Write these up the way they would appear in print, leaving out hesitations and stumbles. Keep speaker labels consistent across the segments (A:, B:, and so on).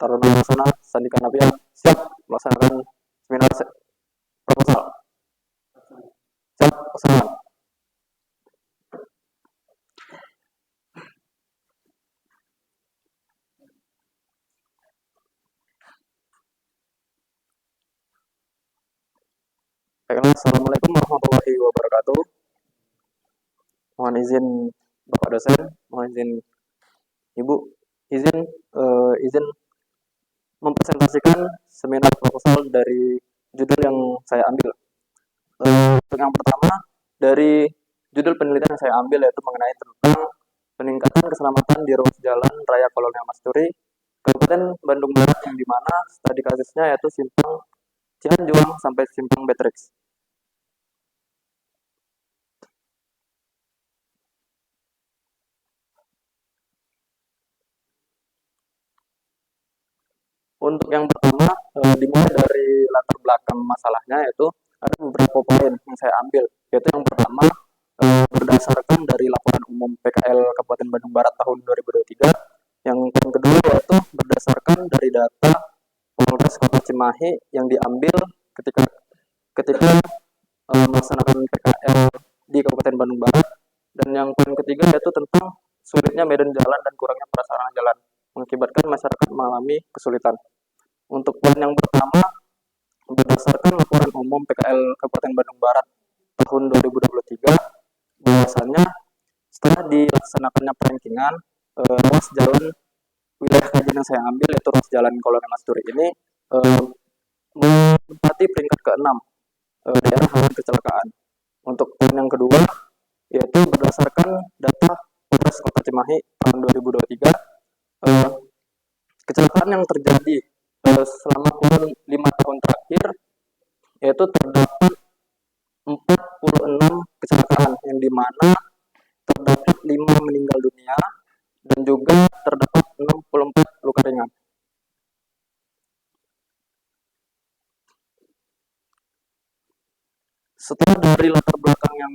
A: Taruna Laksana Sandika Nabia siap melaksanakan seminar proposal. Siap, laksanakan. Baiklah, Assalamualaikum warahmatullahi wabarakatuh. Mohon izin Bapak dosen, mohon izin Ibu, izin mempresentasikan seminar proposal dari judul yang saya ambil. Untuk yang pertama, dari judul penelitian yang saya ambil yaitu mengenai tentang peningkatan keselamatan di ruas jalan Raya Kolonel Masturi, Kabupaten Bandung Barat, yang dimana studi kasusnya yaitu simpang Cianjuang sampai simpang Betrix. Untuk yang pertama, dimulai dari latar belakang masalahnya, yaitu ada beberapa poin yang saya ambil, yaitu yang pertama, berdasarkan dari laporan umum PKL Kabupaten Bandung Barat tahun 2023, yang kedua yaitu berdasarkan dari data Polres Kota Cimahi yang diambil ketika melaksanakan PKL di Kabupaten Bandung Barat, dan yang poin ketiga yaitu tentang sulitnya medan jalan dan kurangnya prasarana jalan mengakibatkan masyarakat mengalami kesulitan. Untuk poin yang pertama, berdasarkan laporan umum PKL Kabupaten Bandung Barat tahun 2023, bahwasannya setelah dilaksanakannya perankingan, ruas jalan wilayah kajian yang saya ambil yaitu ruas jalan Kolonel Masturi ini menempati peringkat ke-6 daerah rawan kecelakaan. Untuk poin yang kedua, yaitu berdasarkan data Polres Kota Cimahi tahun 2023, kecelakaan yang terjadi selama kurun 5 tahun terakhir yaitu terdapat 46 kecelakaan, yang dimana terdapat 5 meninggal dunia dan juga terdapat 64 luka ringan. Setelah dari latar belakang yang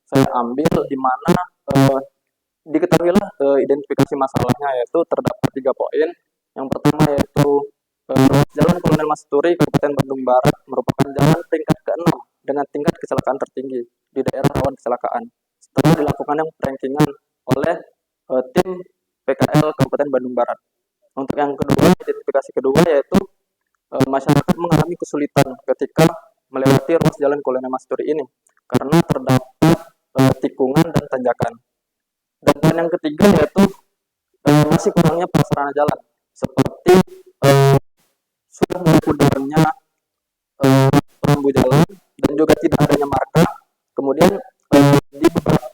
A: saya ambil, di mana diketahuilah identifikasi masalahnya, yaitu terdapat 3 poin. Yang pertama yaitu ruas jalan Kolonel Masturi Kabupaten Bandung Barat merupakan jalan peringkat ke-6 dengan tingkat kecelakaan tertinggi di daerah rawan kecelakaan setelah dilakukannya perankingan oleh tim PKL Kabupaten Bandung Barat. Untuk yang kedua, identifikasi kedua yaitu masyarakat mengalami kesulitan ketika melewati ruas jalan Kolonel Masturi ini karena terdapat tikungan dan tanjakan. Dan poin yang ketiga yaitu masih kurangnya prasarana jalan seperti sudah mulai pudarnya rambu jalan dan juga tidak adanya marka. Kemudian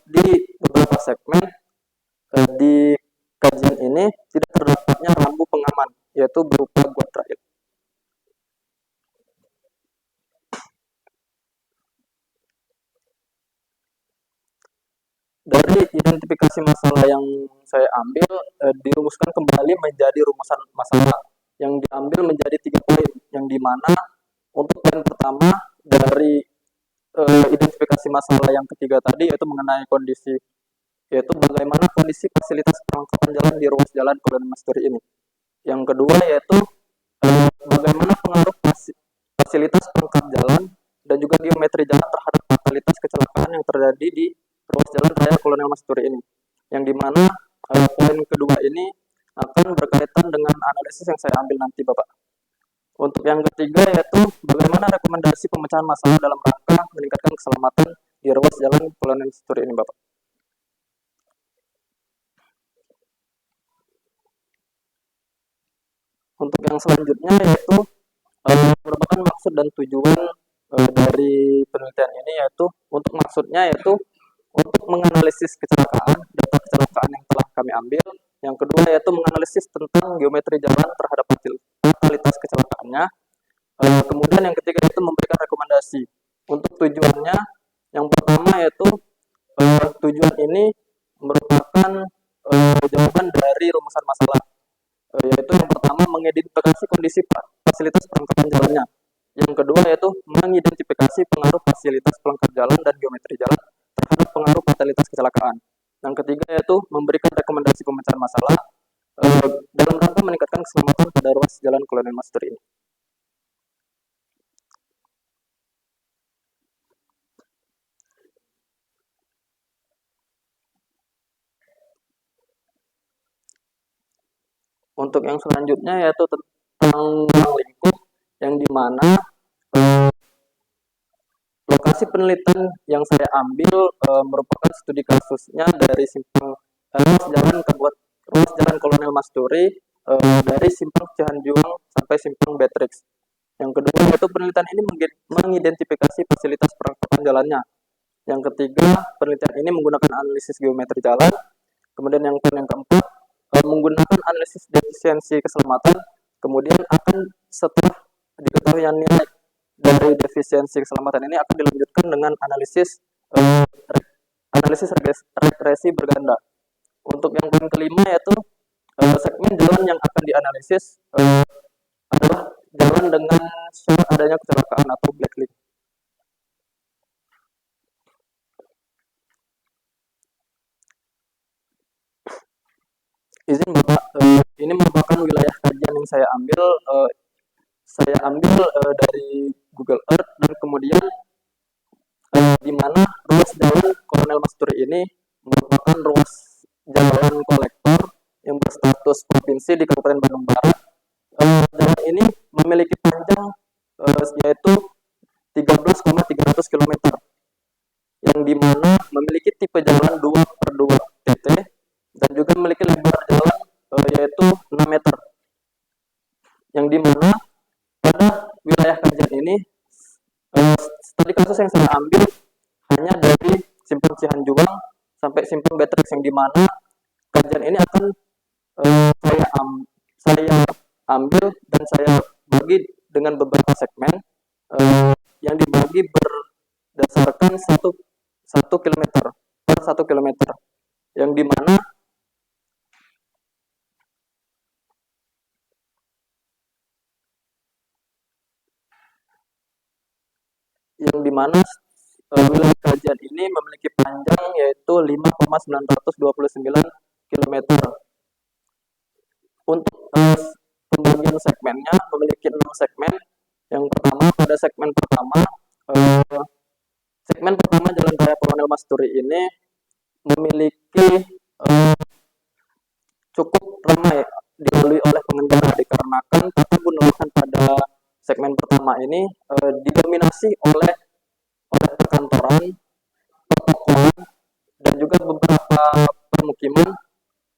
A: di beberapa segmen di kajian ini tidak terdapatnya rambu pengaman, yaitu berupa guardrail. Dari identifikasi masalah yang saya ambil, dirumuskan kembali menjadi rumusan masalah yang diambil menjadi 3 poin, yang dimana untuk poin pertama dari identifikasi masalah yang ketiga tadi yaitu mengenai kondisi, yaitu bagaimana kondisi fasilitas perlengkapan jalan di ruas jalan Kolonel Masturi ini. Yang kedua yaitu bagaimana pengaruh fasilitas pelengkap jalan dan juga geometri jalan terhadap fatalitas kecelakaan yang terjadi di ruas jalan raya Kolonel Masturi ini. Yang dimana poin kedua ini akan berkaitan dengan analisis yang saya ambil nanti, Bapak. Untuk yang ketiga yaitu bagaimana rekomendasi pemecahan masalah dalam rangka meningkatkan keselamatan di ruas jalan Kolonel Masturi ini, Bapak. Untuk yang selanjutnya yaitu merupakan maksud dan tujuan dari penelitian ini, yaitu untuk maksudnya yaitu untuk menganalisis kecelakaan, data kecelakaan yang telah kami ambil. Yang kedua yaitu menganalisis tentang geometri jalan terhadap fatalitas kecelakaannya. Kemudian yang ketiga itu memberikan rekomendasi. Untuk tujuannya, yang pertama yaitu tujuan ini merupakan jawaban dari rumusan masalah, yaitu yang pertama mengidentifikasi kondisi fasilitas perlengkapan jalannya. Yang kedua yaitu mengidentifikasi pengaruh fasilitas pelengkap jalan dan geometri jalan terhadap pengaruh fatalitas kecelakaan. Yang ketiga yaitu memberikan rekomendasi pemecahan masalah. dalam rangka meningkatkan keselamatan pada ruas jalan Kolonel Masturi ini. Untuk yang selanjutnya yaitu tentang ruang lingkup, yang dimana lokasi penelitian yang saya ambil merupakan studi kasusnya dari simpang ruas jalan Kolonel Masturi, dari simpang Cihanjuang sampai simpang Beatrix. Yang kedua yaitu penelitian ini mengidentifikasi fasilitas perangkatan jalannya. Yang ketiga, penelitian ini menggunakan analisis geometri jalan. Kemudian yang keempat, menggunakan analisis defisiensi keselamatan. Kemudian akan setelah diketahui nilai dari defisiensi keselamatan ini akan dilanjutkan dengan analisis regresi berganda. Untuk yang poin kelima yaitu segmen jalan yang akan dianalisis adalah jalan dengan syarat adanya kecelakaan atau blacklist. Izin Bapak, ini merupakan wilayah kajian yang saya ambil. Dari Google Earth, dan kemudian di mana ruas jalan Kolonel Masturi ini merupakan ruas jalan kolektor yang berstatus provinsi di Kabupaten Bandung Barat. Jalan ini memiliki panjang yaitu 13,300 km, yang dimana memiliki tipe jalan 2/2 TT dan juga memiliki lebar jalan yaitu 6 meter, yang dimana pada wilayah kajian ini studi kasus yang saya ambil hanya dari simpang Cihanjuang sampai simpang Beatrix, yang dimana kajian ini akan saya ambil dan saya bagi dengan beberapa segmen yang dibagi berdasarkan 1 kilometer per 1 kilometer, yang dimana wilayah kajian ini memiliki panjang yaitu 5,929 km. Untuk pembagian segmennya memiliki 6 segmen. Yang pertama, pada segmen pertama Jalan Raya Kolonel Masturi ini memiliki cukup ramai dilalui oleh pengendara, dikarenakan tata guna lahan pada segmen pertama ini didominasi oleh perkantoran, pertokoan, dan juga beberapa permukiman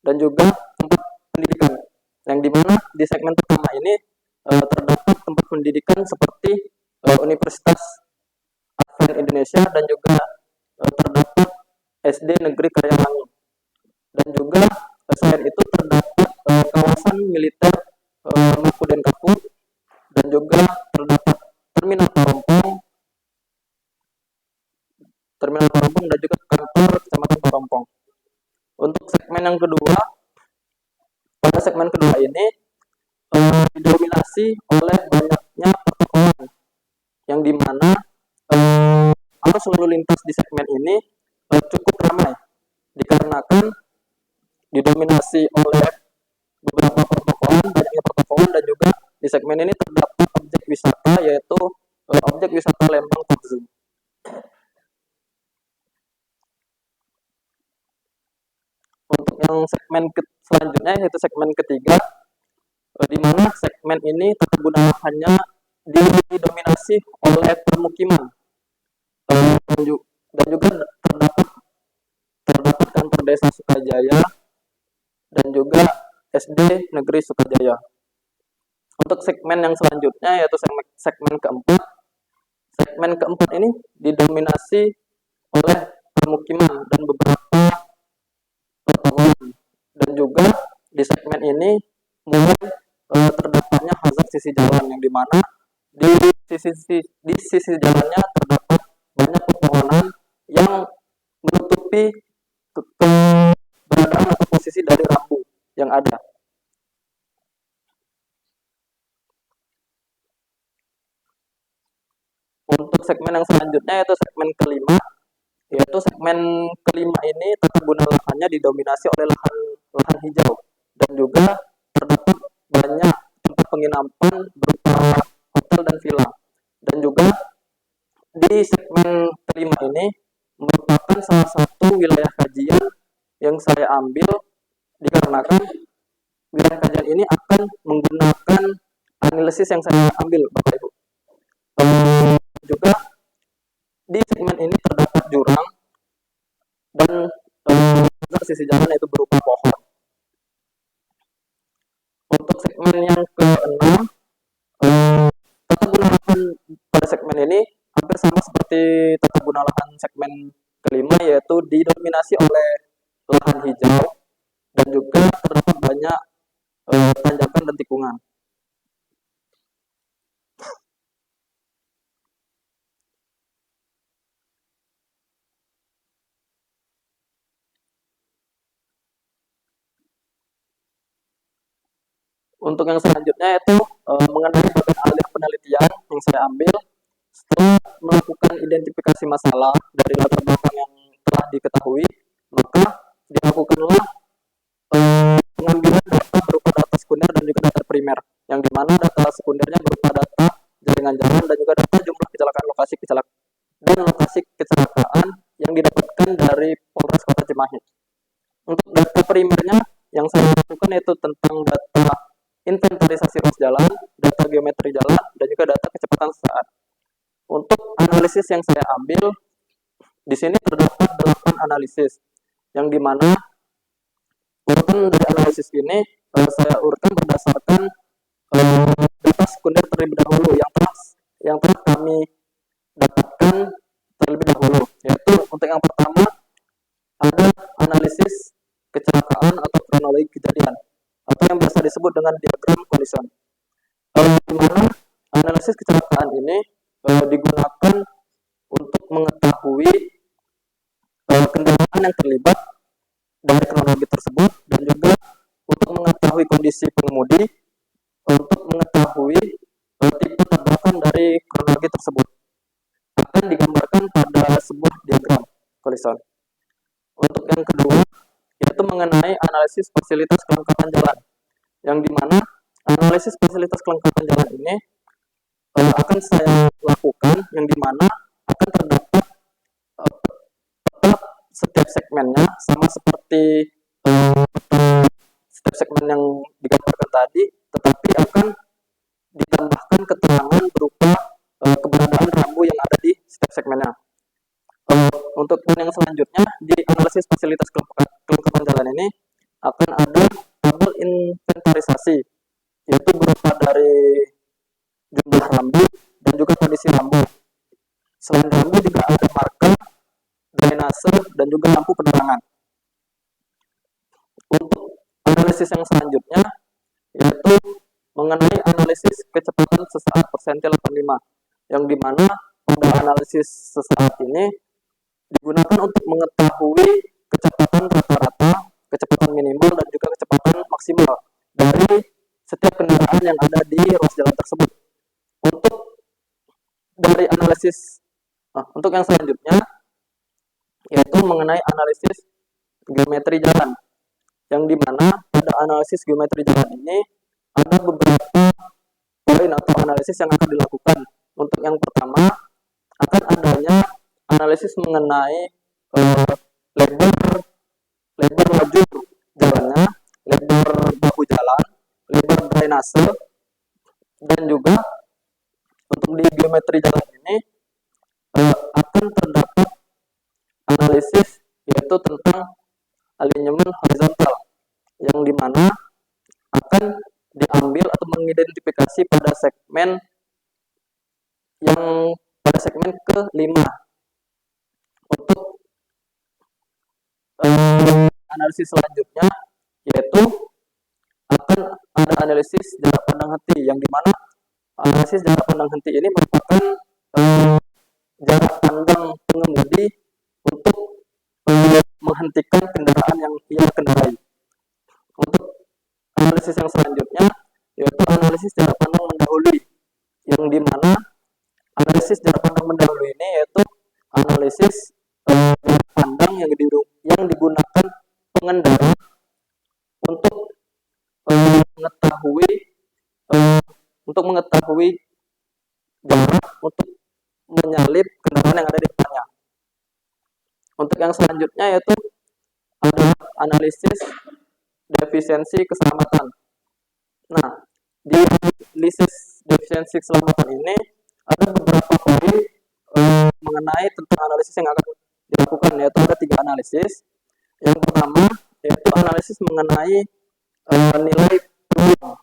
A: dan juga tempat pendidikan. Yang dimana di segmen pertama ini terdapat tempat pendidikan seperti Universitas Advent Indonesia, dan juga terdapat SD Negeri Karyawangi, dan juga selain itu terdapat kawasan militer Mapuden Kapur, dan juga terdapat terminal Parompong dan juga kantor Kecamatan Parompong. Untuk segmen yang kedua, pada segmen kedua ini didominasi oleh banyaknya pertokoan, yang dimana arus lalu lintas di segmen ini cukup ramai, dikarenakan didominasi oleh beberapa banyaknya pertokoan, dan juga di segmen ini terdapat objek wisata yaitu objek wisata Lembang Takzum. Untuk yang segmen selanjutnya yaitu segmen ketiga, di mana segmen ini tata guna lahannya didominasi oleh permukiman, dan juga terdapat kantor desa Sukajaya dan juga SD Negeri Sukajaya. Untuk segmen yang selanjutnya yaitu segmen keempat. Segmen keempat ini didominasi oleh permukiman dan beberapa pertokoan, dan juga di segmen ini mulai terdapatnya hazard sisi jalan, yang dimana di sisi jalannya terdapat banyak pepohonan yang menutupi keberadaan atau posisi dari rambu yang ada. Untuk segmen yang selanjutnya yaitu segmen kelima. Segmen kelima ini tata guna lahannya didominasi oleh lahan hijau, dan juga terdapat banyak tempat penginapan berupa hotel dan villa. Dan juga di segmen kelima ini merupakan salah satu wilayah kajian yang saya ambil dikarenakan wilayah kajian ini akan menggunakan analisis yang saya ambil, Bapak Ibu. Juga di segmen ini terdapat jurang dan juga sisi jalan yaitu berupa pohon. Untuk segmen yang keenam, tata guna lahan pada segmen ini hampir sama seperti tata guna lahan segmen kelima, yaitu didominasi oleh lahan hijau dan juga terdapat banyak tanjakan dan tikungan. Untuk yang selanjutnya itu mengenai bagian alih penelitian yang saya ambil setelah melakukan identifikasi masalah dari latar belakang yang telah diketahui, maka dilakukanlah pengambilan data berupa data sekunder dan juga data primer, yang dimana data sekundernya berupa data jaringan jalan dan juga data jumlah kecelakaan lokasi kecelakaan yang didapatkan dari Polres Kota Cimahi. Untuk data primernya yang saya lakukan yaitu tentang data inventarisasi ruas jalan, data geometri jalan, dan juga data kecepatan saat. Untuk analisis yang saya ambil, di sini terdapat 8 analisis, yang dimana urutan dari analisis ini saya urutkan berdasarkan data sekunder terlebih dahulu yang telah kami dapatkan terlebih dahulu. Yaitu untuk yang pertama ada analisis kecelakaan atau kronologi kejadian, atau yang biasa disebut dengan diagram collision. Di mana analisis kecelakaan ini digunakan untuk mengetahui kendaraan yang terlibat dari kronologi tersebut dan juga untuk mengetahui kondisi pengemudi, untuk mengetahui tipe tabrakan dari kronologi tersebut akan digambarkan pada sebuah diagram collision. Untuk yang kedua yaitu mengenai analisis fasilitas kelengkapan jalan, yang dimana analisis fasilitas kelengkapan jalan ini akan saya lakukan, yang dimana akan terdapat setiap segmennya sama seperti setiap segmen yang digambarkan tadi, tetapi akan ditambahkan keterangan berupa keberadaan rambu yang ada di setiap segmennya. Untuk yang selanjutnya di analisis fasilitas kelengkapan jalan ini akan ada tabel inventarisasi, yaitu berupa dari jumlah rambu dan juga kondisi rambu. Selain rambu juga ada marker, drainase, dan juga lampu penerangan. Untuk analisis yang selanjutnya yaitu mengenai analisis kecepatan sesaat persentil 85, yang dimana pada analisis sesaat ini digunakan untuk mengetahui kecepatan rata-rata, kecepatan minimal, dan juga kecepatan maksimal dari setiap kendaraan yang ada di ruas jalan tersebut. Untuk yang selanjutnya yaitu mengenai analisis geometri jalan, yang dimana pada analisis geometri jalan ini ada beberapa poin atau analisis yang akan dilakukan. Untuk yang pertama akan adanya analisis mengenai lebar lajur jalannya, lebar bahu jalan, lebar drainase, dan juga untuk di geometri jalan ini akan terdapat analisis yaitu tentang alignment horizontal, yang dimana akan diambil atau mengidentifikasi pada segmen kelima. Untuk analisis selanjutnya yaitu akan ada analisis jarak pandang henti, yang dimana analisis jarak pandang henti ini merupakan jarak pandang pengemudi untuk menghentikan kendaraan yang ia kendarai. Untuk analisis yang selanjutnya yaitu analisis jarak pandang mendahului, yang dimana analisis jarak pandang mendahului ini yaitu analisis jarak pandang yang digunakan pengendara untuk untuk mengetahui jarak untuk menyalip kendaraan yang ada di depannya. Untuk yang selanjutnya yaitu adalah analisis defisiensi keselamatan. Nah, di analisis defisiensi keselamatan ini ada beberapa poin mengenai tentang analisis yang akan dilakukan, yaitu ada 3 analisis. Yang pertama yaitu analisis mengenai nilai peluang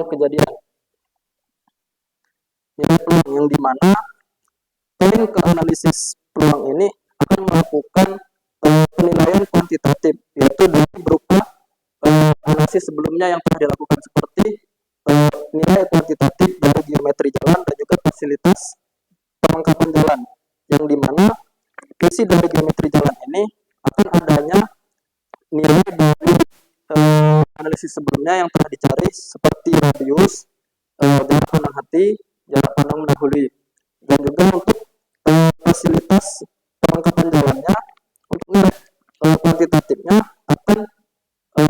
A: kejadian, nilai peluang yang dimana tim ke analisis peluang ini akan melakukan penilaian kuantitatif, yaitu dari berupa analisis sebelumnya yang telah dilakukan seperti nilai kuantitatif dari geometri jalan dan juga fasilitas perlengkapan jalan, yang dimana isi dari geometri jalan ini akan adanya nilai dari analisis sebelumnya yang telah dicari seperti radius, jarak pandang hati, jarak pandang mendahului, dan juga untuk fasilitas perlengkapan jalannya untuk nilai kuantitatifnya akan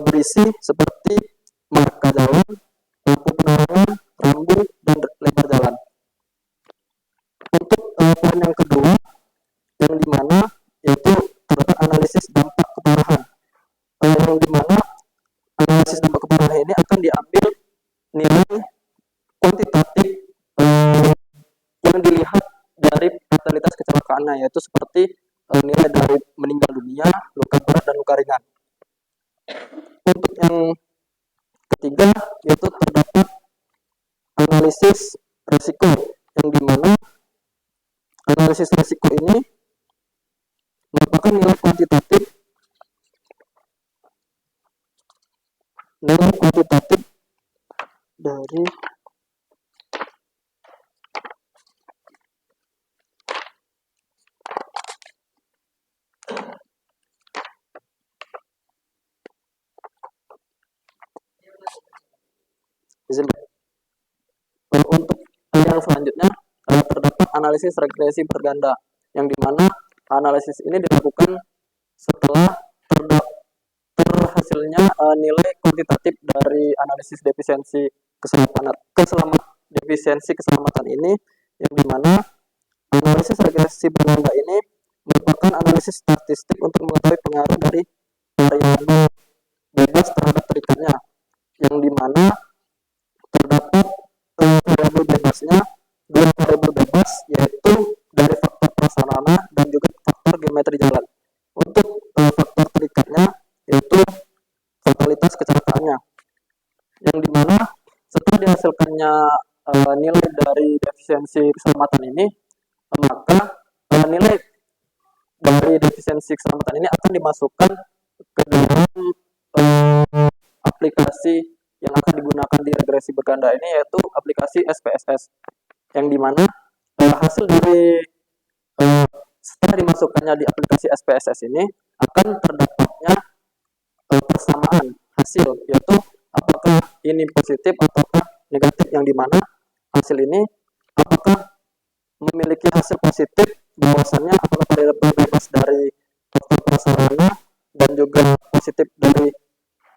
A: berisi seperti marka jalan, lampu penerangan, rambu, dan lebar jalan. Untuk poin yang kedua yang dimana yaitu terdapat analisis dampak keparahan, yang dimana analisis dampak keparahan ini akan diambil nilai kuantitatif yang dilihat dari fatalitas kecelakaannya, yaitu seperti nilai dari meninggal dunia, luka berat, dan luka ringan. Untuk yang ketiga yaitu terdapat analisis risiko, yang dimana analisis risiko ini merupakan nilai kuantitatif dari untuk yang selanjutnya terdapat analisis regresi berganda, yang dimana analisis ini dilakukan setelah terhasilnya nilai kuantitatif dari analisis defisiensi keselamatan ini, yang dimana analisis regresi berganda ini merupakan analisis statistik untuk mengetahui pengaruh dari variabel bebas terhadap terikatnya, yang dimana terdapat variabel bebasnya dua variabel bebas, yaitu dari faktor prasarana dan juga faktor geometri jalan. Untuk faktor terikatnya yaitu fatalitas kecelakaannya, yang dimana setelah dihasilkannya nilai dari defisiensi keselamatan ini, maka nilai dari defisiensi keselamatan ini akan dimasukkan ke dalam aplikasi yang akan digunakan di regresi berganda ini, yaitu aplikasi SPSS, yang dimana hasil dari setelah dimasukkannya di aplikasi SPSS ini akan terdapatnya persamaan hasil, yaitu apakah ini positif ataukah negatif, yang dimana hasil ini apakah memiliki hasil positif bahwasannya apakah variabel bebas dari faktor prasarana dan juga positif dari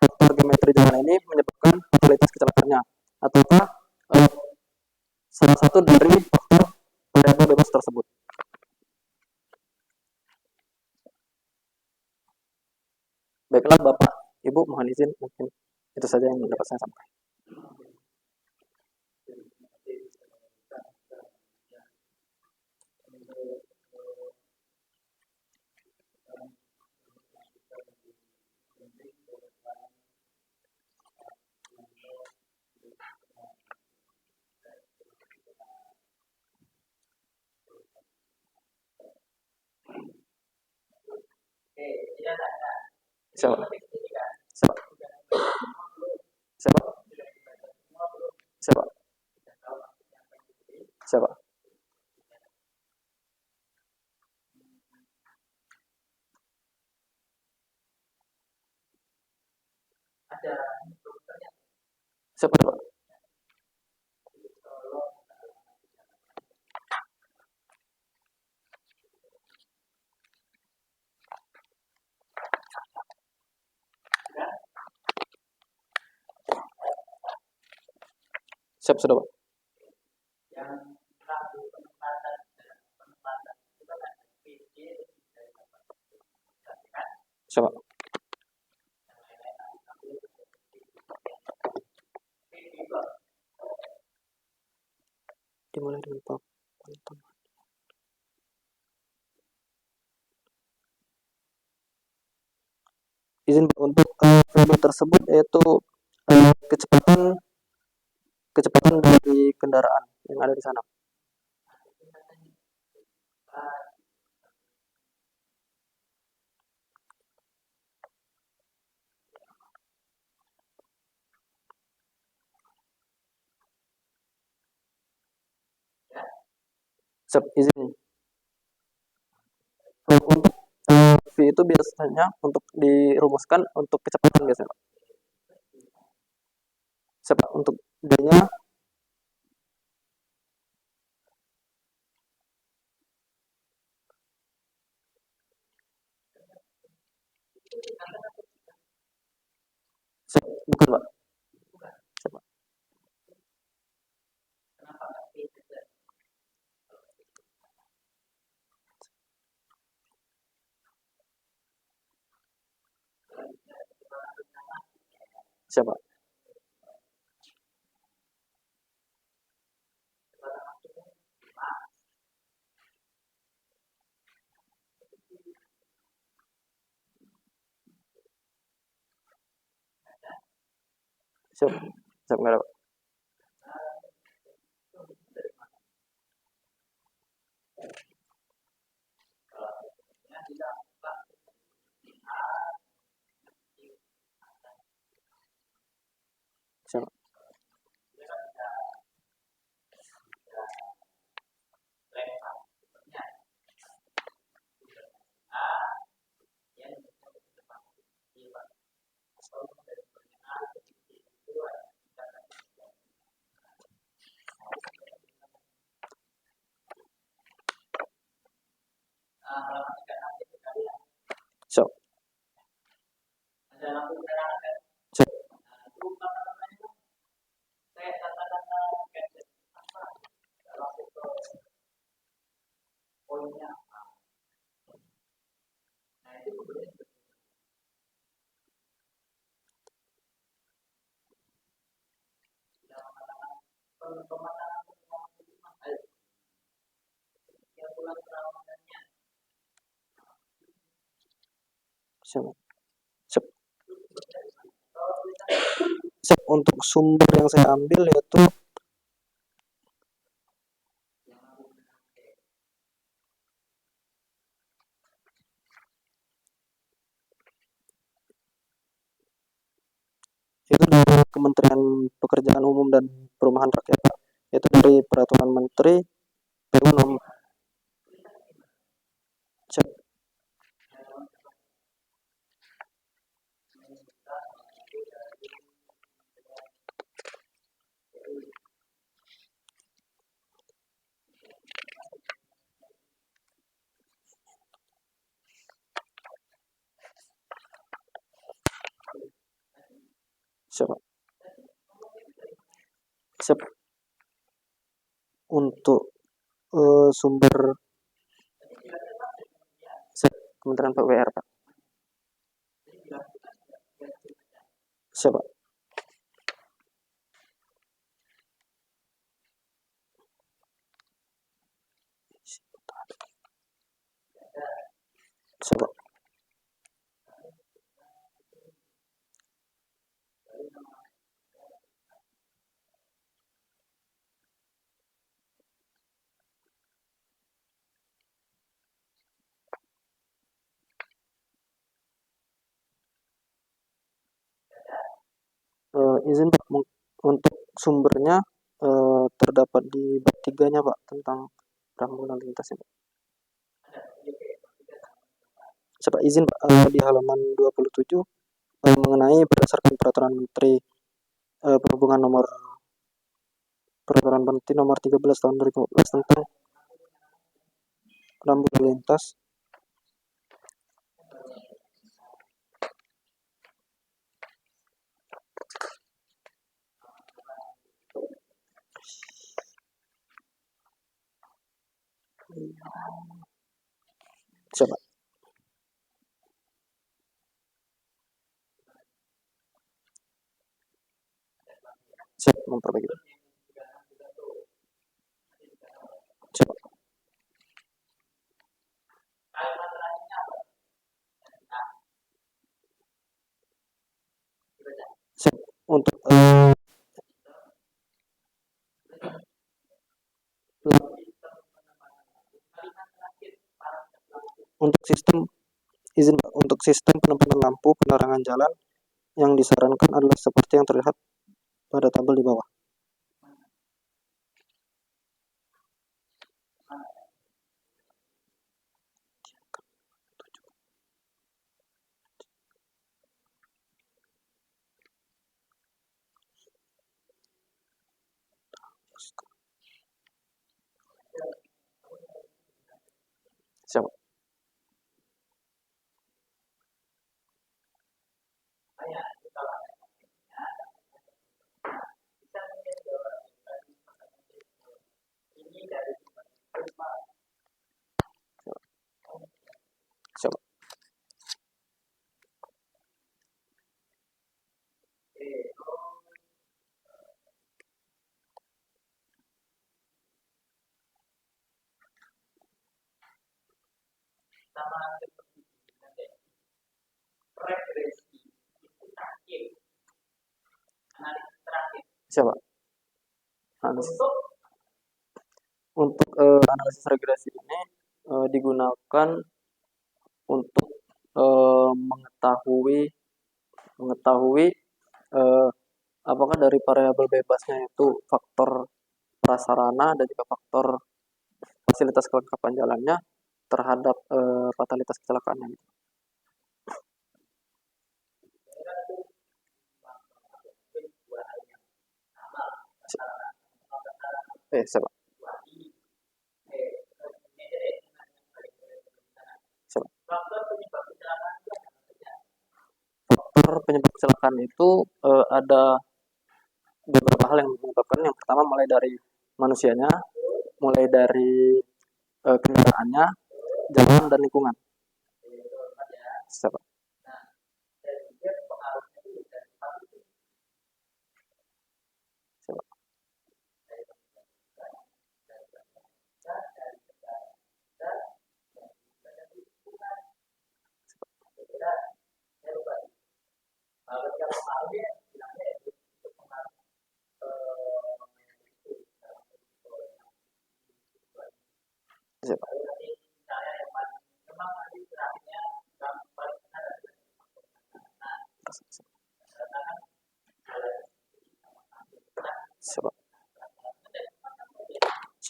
A: faktor geometri jalan ini menyebabkan fatalitas kecelakaannya, ataukah salah satu dari faktor variabel bebas tersebut. Baiklah Bapak, Ibu, mohon izin, mungkin itu saja yang dapat saya sampaikan. Siapa? Siapa? Siapa? Siapa? Siapa? Siapa, Pak? Siap, sudah Pak. Siap Pak. Dimulai dengan papan tengah. Izin Pak, untuk video tersebut yaitu kecepatan kecepatan dari kendaraan yang ada di sana. Siap, izin. Untuk V itu biasanya untuk dirumuskan untuk kecepatan biasanya Pak. Siap Pak, untuk D-nya siap, bukan Pak. Siap Pak. Siap Pak. Siap. Siap, nggak ada Pak. Siap Pak. Siap. Siap. Siap. Siap. Siap. Untuk sumber yang saya ambil yaitu dari Kementerian Pekerjaan Umum dan Perumahan Rakyat Pak. Yaitu dari Peraturan Menteri PU nomor. Siap. Siap Pak. Siap. Untuk sumber siap, Kementerian PUPR Pak. Siap Pak. Siap Pak. Izin Pak, untuk sumbernya terdapat di bab 3-nya Pak tentang rambu lalu lintas ini. Siap Pak, izin Pak, di halaman 27 mengenai berdasarkan peraturan Menteri Perhubungan nomor Peraturan Menteri nomor 13 tahun 2015 tentang rambu lalu lintas. Siapa? Siap memperbaiki. Siap. Siap. Untuk untuk sistem izin Pak, untuk sistem penempatan lampu penerangan jalan yang disarankan adalah seperti yang terlihat pada tabel di bawah. Siap. Siap. Siapa? Analisis. Untuk analisis regresi ini digunakan untuk mengetahui eh, apakah dari variabel bebasnya itu faktor prasarana dan juga faktor fasilitas kelengkapan jalannya terhadap fatalitas kecelakaannya. Siapa? Siapa? Faktor penyebab kecelakaan itu ada beberapa hal yang menyebabkan. Yang pertama mulai dari manusianya, mulai dari kendaraannya, jalan dan lingkungan. Siapa? Siapa? Siapa? Siapa?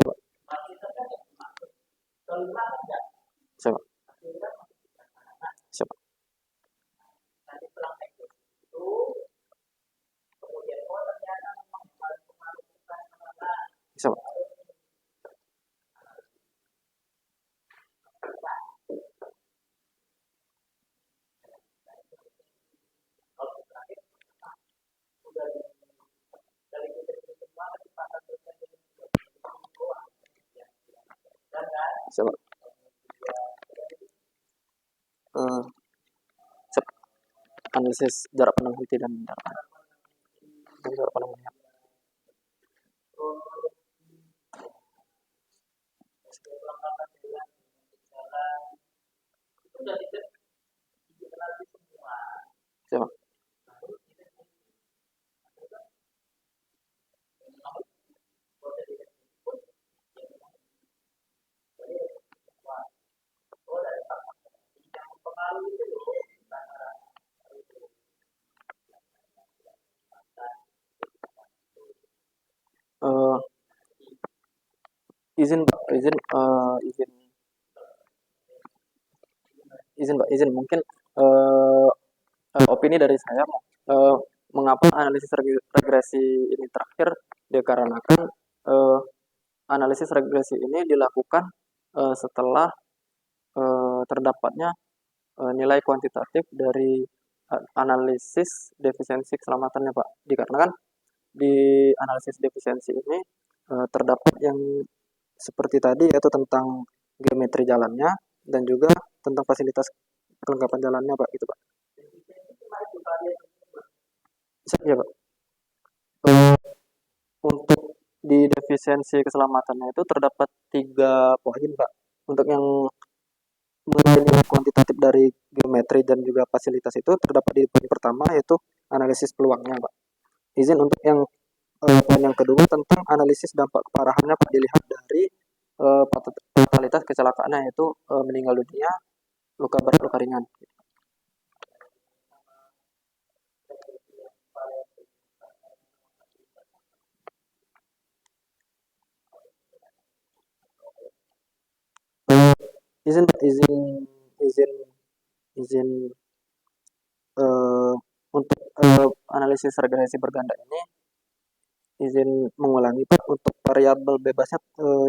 A: Siapa? Siapa? Siapa? Siapa? Siapa? Eh, siapa? Analisis jarak pandang henti dan jarak pandang melihat. Siapa? Eh, izin Pak, izin Pak, izin mungkin eh, opini dari saya, eh, mengapa analisis regresi ini terakhir dikarenakan eh, analisis regresi ini dilakukan setelah terdapatnya nilai kuantitatif dari analisis defisiensi keselamatannya Pak. Dikarenakan di analisis defisiensi ini terdapat yang seperti tadi yaitu tentang geometri jalannya dan juga tentang fasilitas kelengkapan jalannya Pak gitu Pak. Ya Pak. Eh, untuk di defisiensi keselamatannya itu terdapat 3 poin Pak. Untuk yang mengenai nilai kuantitatif dari geometri dan juga fasilitas itu terdapat di poin pertama yaitu analisis peluangnya Pak. Izin untuk yang poin yang kedua tentang analisis dampak keparahannya Pak, dilihat dari fatalitas kecelakaannya yaitu meninggal dunia, luka berat, luka ringan. Eh, izin izin izin izin eh, untuk analisis regresi berganda ini izin mengulangi Pak, untuk variabel bebasnya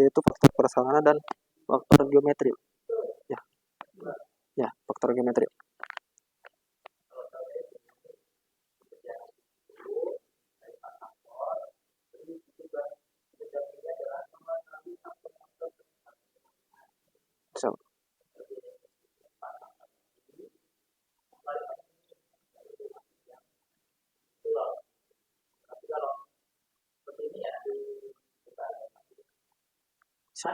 A: yaitu faktor prasarana dan faktor geometri. Ya, ya, faktor geometri. So, so,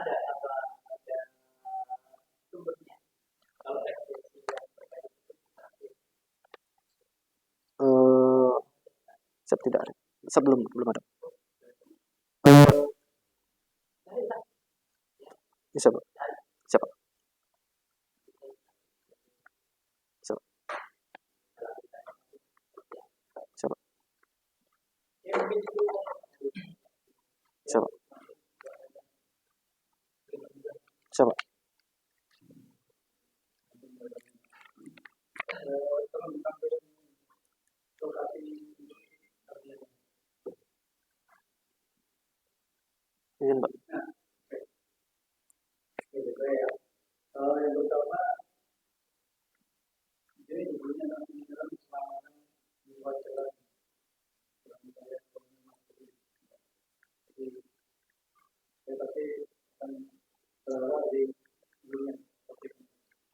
A: eh, siap tidak ada. Sebelum belum ada. Eh, bisa Pak. Siapa? Siapa? Siapa? Siapa? Siapa? Izin Pak.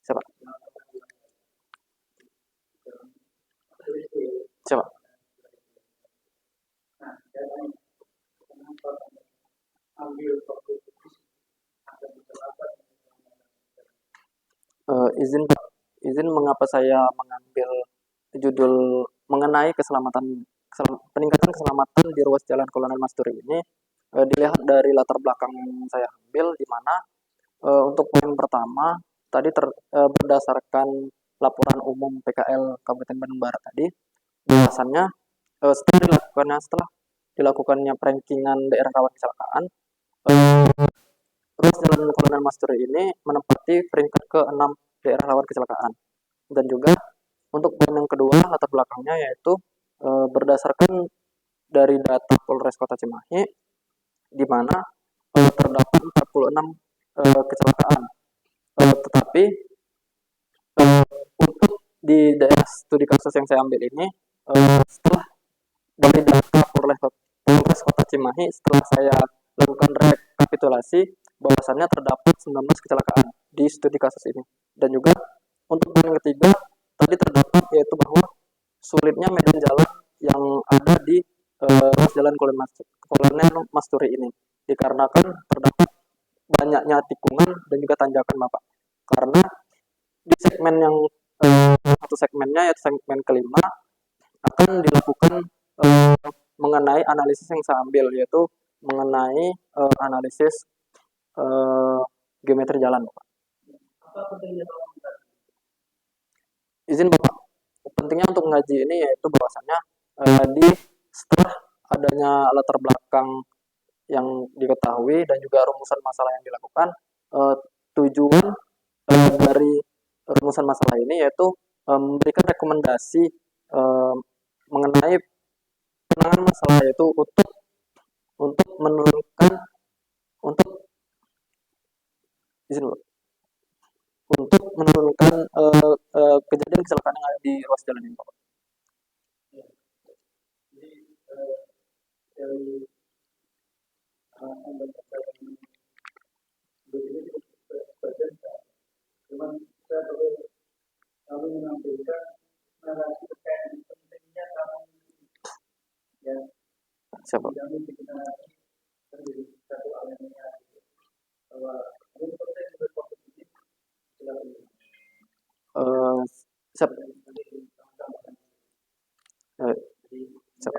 A: Siapa? Siapa? Izin Pak. Izin mengapa saya mengambil judul mengenai peningkatan keselamatan di ruas Jalan Kolonel Masturi ini dilihat dari latar belakang yang saya ambil, di mana untuk poin pertama tadi berdasarkan laporan umum PKL Kabupaten Bandung Barat tadi, bahwasannya setelah dilakukannya rankingan daerah rawan kecelakaan, eh, ruas Jalan Kolonel Masturi ini menempati peringkat ke-6 daerah rawan kecelakaan. Dan juga untuk poin yang kedua latar belakangnya yaitu berdasarkan dari data Polres Kota Cimahi, di mana terdapat 46 kecelakaan. Tetapi uh, untuk di daerah studi kasus yang saya ambil ini, setelah dari data Polres Kota Cimahi, setelah saya lakukan rekapitulasi, bahwasannya terdapat 19 kecelakaan di studi kasus ini. Dan juga untuk poin ketiga tadi terdapat yaitu bahwa sulitnya medan jalan yang ada di ruas jalan Kolonel Masturi ini, dikarenakan terdapat banyaknya tikungan dan juga tanjakan Bapak. Karena di segmen yang satu segmennya yaitu segmen kelima akan dilakukan eh, mengenai analisis yang saya ambil, yaitu mengenai analisis eh, geometri jalan Bapak. Izin Bapak, pentingnya untuk mengaji ini yaitu bahwasannya di setelah adanya latar belakang yang diketahui dan juga rumusan masalah yang dilakukan, tujuan dari rumusan masalah ini yaitu memberikan rekomendasi mengenai penanganan masalah, yaitu untuk menurunkan untuk izin untuk menurunkan kejadian kecelakaan yang ada di ruas jalan ini Bapak. Siapa? Eh, siap, eh, siap,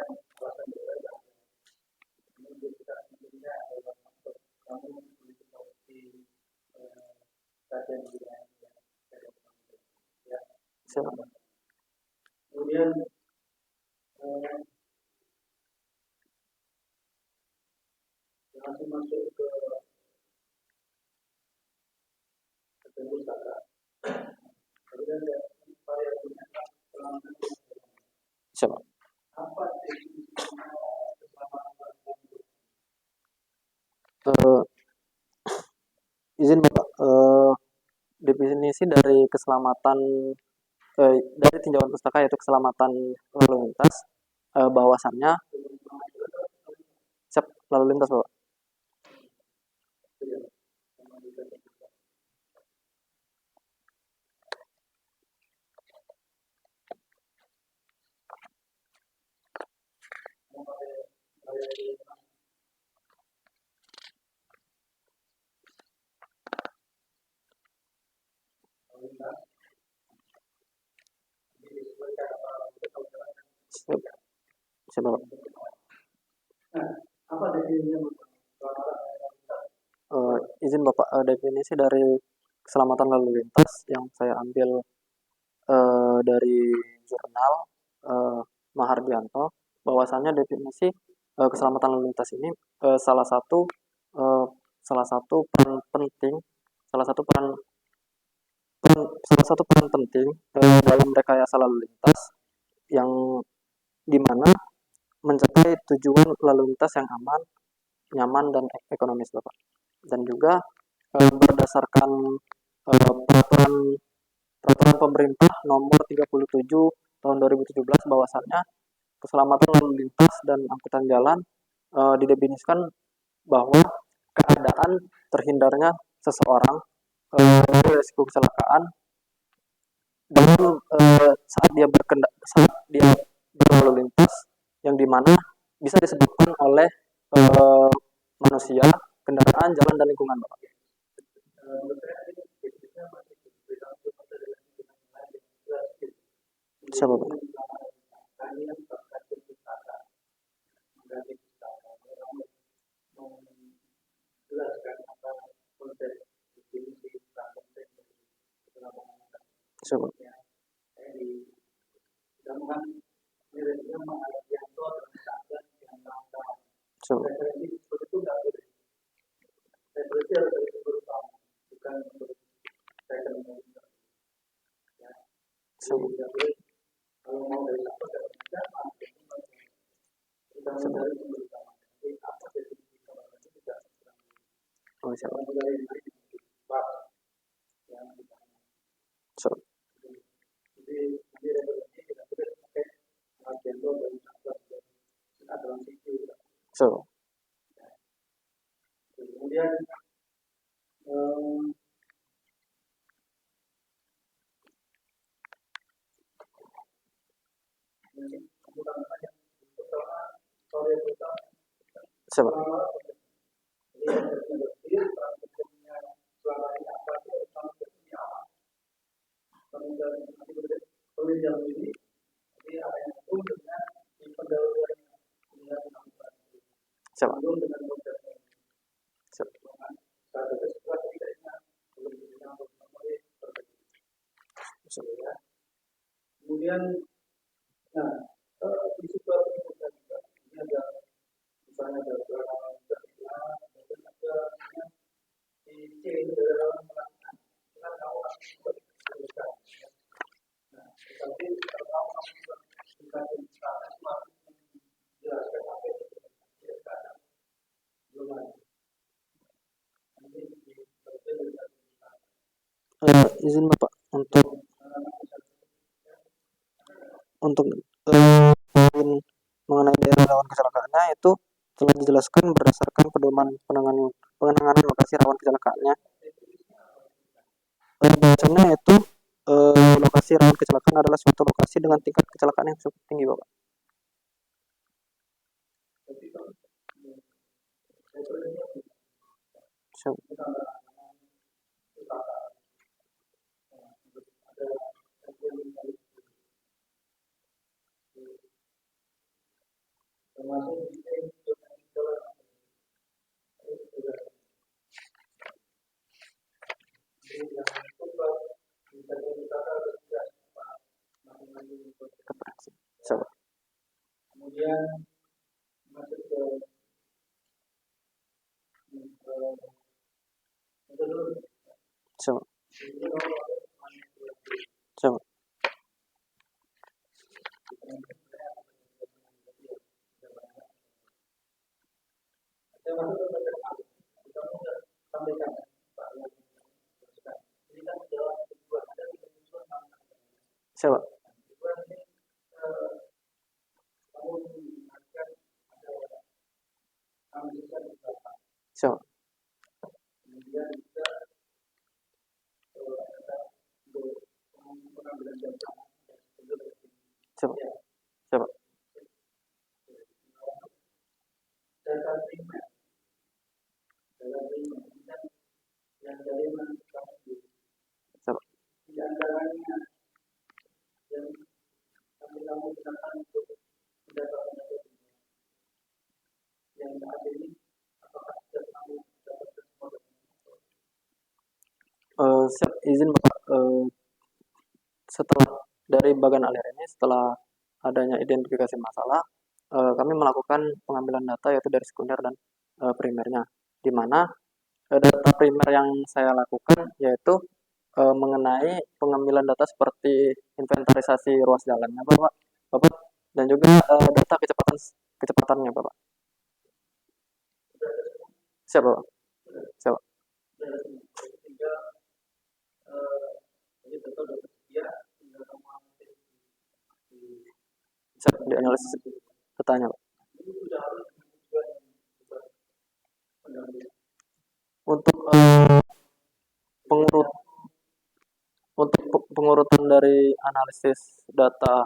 A: siap. Siapa? Eh, izin Bapak, definisi dari keselamatan dari tinjauan pustaka yaitu keselamatan lalu lintas, bahwasannya siap lalu lintas Bapak. Siap, siap Bapak. Izin Bapak, definisi dari keselamatan lalu lintas yang saya ambil dari jurnal Mahardianto, bahwasannya definisi keselamatan lalu lintas ini eh, salah satu eh, salah satu peran penting, salah satu peran, salah satu peran penting dalam rekayasa lalu lintas yang dimana mencapai tujuan lalu lintas yang aman, nyaman dan ekonomis Bapak. Dan juga berdasarkan peraturan peraturan pemerintah nomor 37 tahun 2017, bahwasannya keselamatan lalu lintas dan angkutan jalan didefinisikan bahwa keadaan terhindarnya seseorang dari risiko kecelakaan dalam saat dia berlalu lintas, yang dimana bisa disebabkan oleh eh, manusia, kendaraan, jalan dan lingkungan Bapak. Siapa Bapak? Siapa? Siapa? Siapa? Siapa? Oh, siapa? Siapa? Siapa? Siapa? Siapa? Siapa? Siapa? Izin Bapak untuk poin mengenai daerah rawan kecelakaannya itu telah dijelaskan berdasarkan pedoman penanganan lokasi rawan kecelakaannya. Bacanya itu lokasi rawan kecelakaan adalah suatu lokasi dengan tingkat kecelakaan yang cukup tinggi, Bapak. So, so, so, so, so, so, so, so, so, siap izin Bapak. Setelah dari bagian alir ini, setelah adanya identifikasi masalah, kami melakukan pengambilan data yaitu dari sekunder dan primernya, di mana data primer yang saya lakukan yaitu mengenai pengambilan data seperti inventarisasi ruas jalannya, Bapak, dan juga data kecepatannya, Bapak. Siap, Bapak. Siap. Siap dianalisis datanya, Pak. Untuk pengurut pengurutan dari analisis data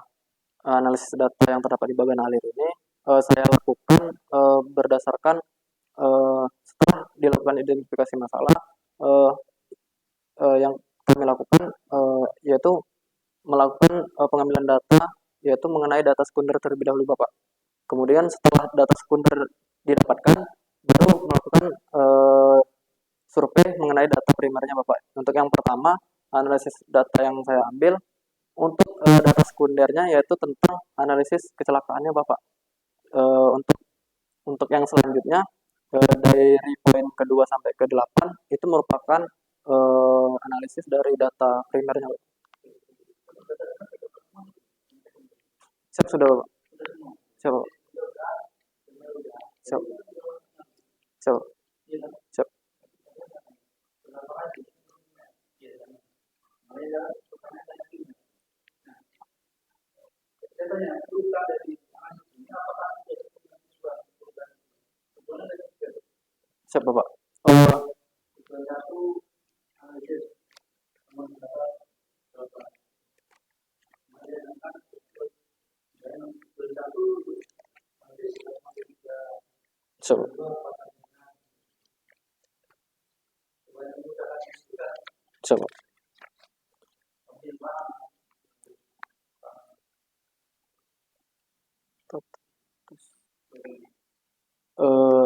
A: yang terdapat di bagian alir ini saya lakukan berdasarkan setelah dilakukan identifikasi masalah yang kami lakukan yaitu melakukan pengambilan data yaitu mengenai data sekunder terlebih dahulu, Bapak. Kemudian setelah data sekunder didapatkan baru melakukan survei mengenai data primernya, Bapak. Untuk yang pertama, analisis data yang saya ambil untuk data sekundernya yaitu tentang analisis kecelakaannya, Bapak. Untuk yang selanjutnya dari poin kedua sampai ke 8 itu merupakan analisis dari data primernya, Bapak. Siap sudah, Bapak. Siap, Bapak. Siap. Siap. Siap. Siap, Bapak. Siap. Siap, Pak.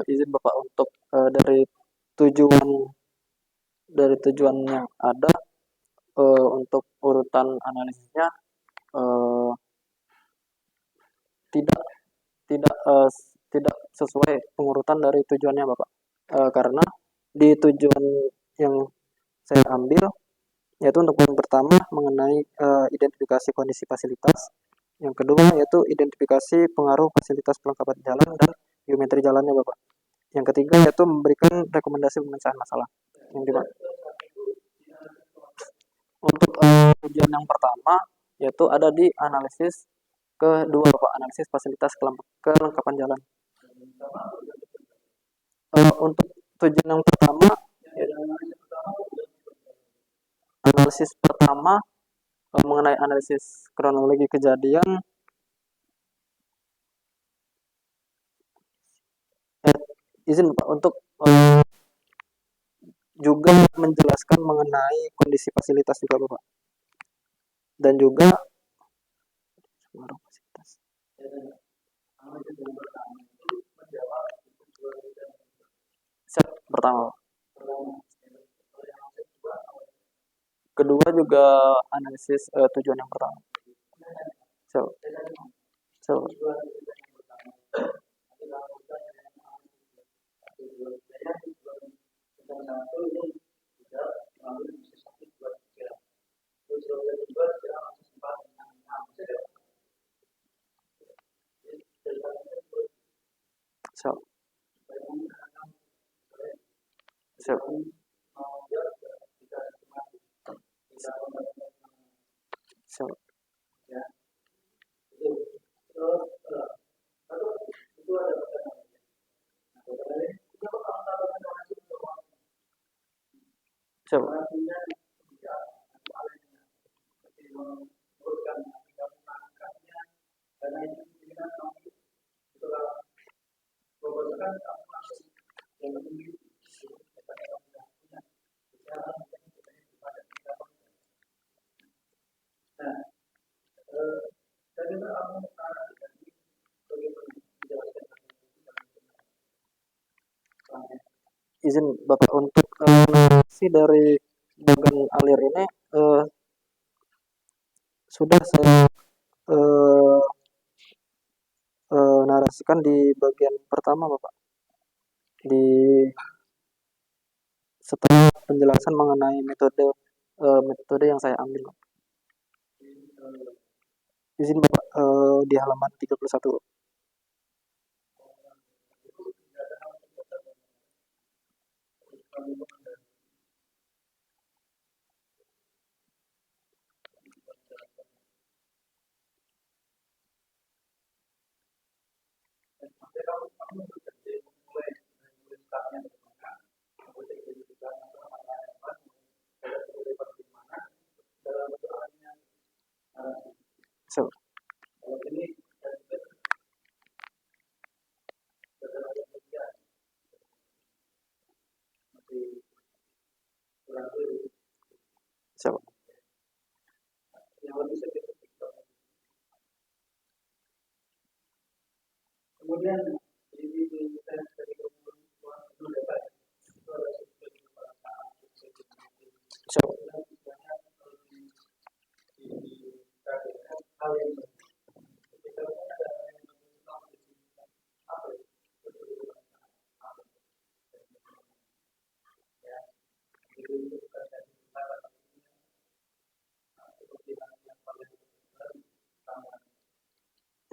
A: Izin Bapak untuk dari tujuan yang ada untuk urutan analisisnya tidak tidak tidak sesuai pengurutan dari tujuannya, Bapak. Karena di tujuan yang saya ambil yaitu untuk yang pertama mengenai identifikasi kondisi fasilitas, yang kedua yaitu identifikasi pengaruh fasilitas pelengkapan jalan dan geometri jalannya, Bapak. Yang ketiga yaitu memberikan rekomendasi pemecahan masalah. Yang dimana untuk tujuan yang pertama yaitu ada di analisis kedua, Bapak, analisis fasilitas kelengkapan jalan. Untuk tujuan yang pertama, analisis pertama mengenai analisis kronologi kejadian, izin Bapak untuk juga menjelaskan mengenai kondisi fasilitas juga Bapak, dan juga fasilitas. Siap, pertama. Kedua juga analisis tujuan yang pertama. Siap. Siap. Siap. Siap. Siap. Siap. Izin Bapak untuk narasi dari bagan alir ini sudah saya narasikan di bagian pertama Bapak, di setelah penjelasan mengenai metode yang saya ambil. Izin Bapak di halaman 31. So, so.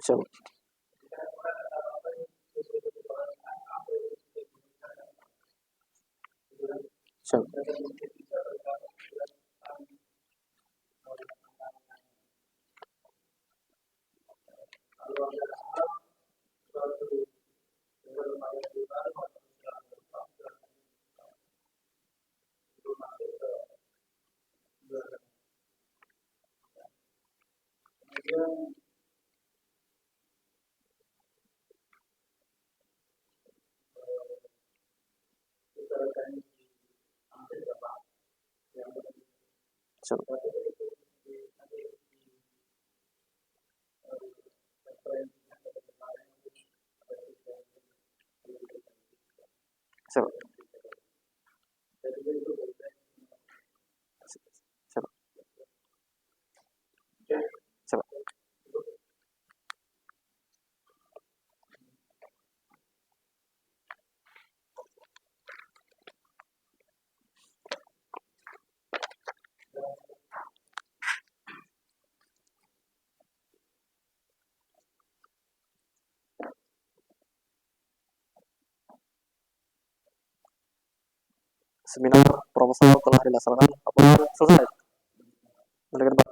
A: So. So. So. So. So. So. So. Seminar proposal telah dilaksanakan. Apakah selesai? Mari kita